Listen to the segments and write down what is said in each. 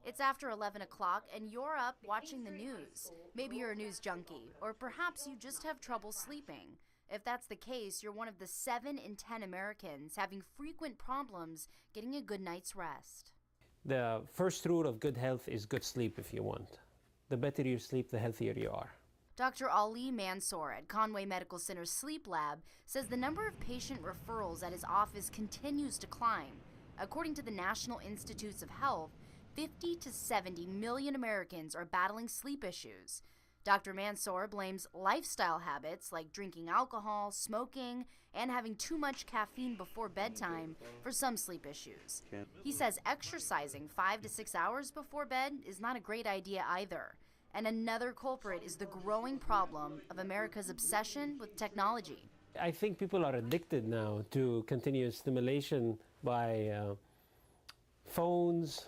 It's after 11 o'clock and you're up watching the news. Maybe you're a news junkie, or perhaps you just have trouble sleeping. If that's the case, you're one of the 7 in 10 Americans having frequent problems getting a good night's rest. The first rule of good health is good sleep if you want. The better you sleep, the healthier you are. Dr. Ali Mansour at Conway Medical Center's Sleep Lab says the number of patient referrals at his office continues to climb. According to the National Institutes of Health, 50 to 70 million Americans are battling sleep issues. Dr. Mansour blames lifestyle habits like drinking alcohol, smoking, and having too much caffeine before bedtime for some sleep issues. He says exercising 5 to 6 hours before bed is not a great idea either. And another culprit is the growing problem of America's obsession with technology. I think people are addicted now to continuous stimulation by phones,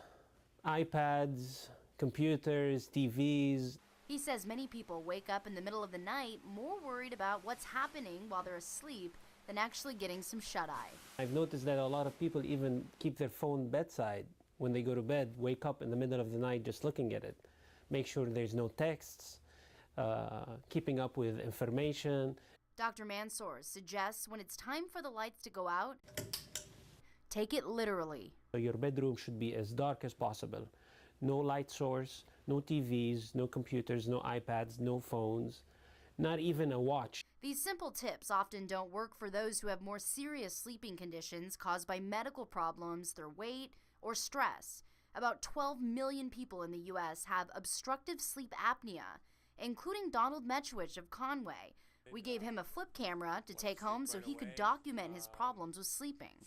iPads, computers, TVs. He says many people wake up in the middle of the night more worried about what's happening while they're asleep than actually getting some shut-eye. I've noticed that a lot of people even keep their phone bedside when they go to bed, wake up in the middle of the night just looking at it. Make sure there's no texts, keeping up with information. Dr. Mansour suggests when it's time for the lights to go out, take it literally. Your bedroom should be as dark as possible. No light source, no TVs, no computers, no iPads, no phones, not even a watch. These simple tips often don't work for those who have more serious sleeping conditions caused by medical problems, their weight, or stress. About 12 million people in the U.S. have obstructive sleep apnea, including Donald Metchwich of Conway. We gave him a flip camera to take home so he could document his problems with sleeping.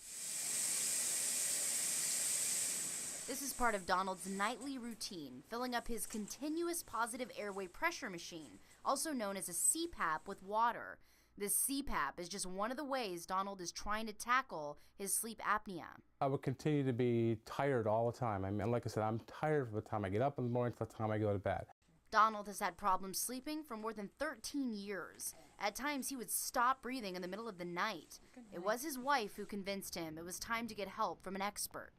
This is part of Donald's nightly routine, filling up his continuous positive airway pressure machine, also known as a CPAP, with water. This CPAP is just one of the ways Donald is trying to tackle his sleep apnea. I would continue to be tired all the time. I mean, like I said, I'm tired from the time I get up in the morning to the time I go to bed. Donald has had problems sleeping for more than 13 years. At times, he would stop breathing in the middle of the night. It was his wife who convinced him it was time to get help from an expert.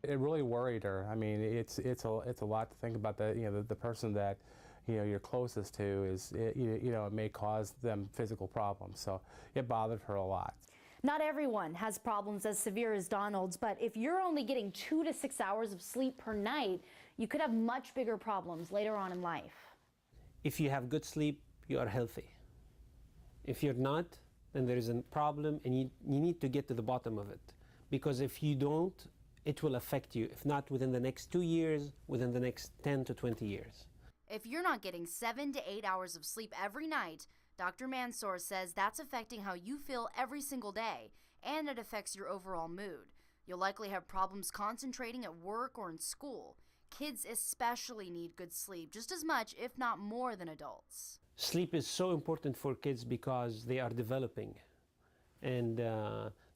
It really worried her. I mean, it's a lot to think about. That the person that you're closest to is it may cause them physical problems. So it bothered her a lot. Not everyone has problems as severe as Donald's, but if you're only getting 2 to 6 hours of sleep per night, you could have much bigger problems later on in life. If you have good sleep, you are healthy. If you're not, then there is a problem and you need to get to the bottom of it. Because if you don't, it will affect you, if not within the next 2 years, within the next 10 to 20 years. If you're not getting 7 to 8 hours of sleep every night, Dr. Mansour says that's affecting how you feel every single day, and it affects your overall mood. You'll likely have problems concentrating at work or in school. Kids especially need good sleep, just as much, if not more, than adults. Sleep is so important for kids because they are developing. And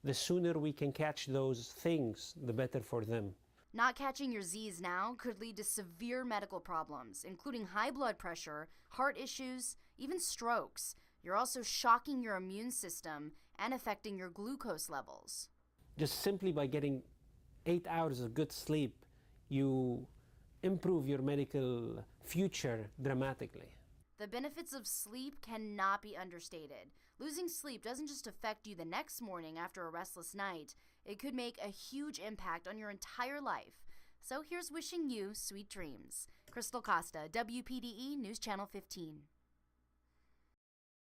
the sooner we can catch those things, the better for them. Not catching your Z's now could lead to severe medical problems, including high blood pressure, heart issues, even strokes. You're also shocking your immune system and affecting your glucose levels. Just simply by getting 8 hours of good sleep, you improve your medical future dramatically. The benefits of sleep cannot be understated. Losing sleep doesn't just affect you the next morning after a restless night. It could make a huge impact on your entire life. So here's wishing you sweet dreams. Crystal Costa, WPDE News Channel 15.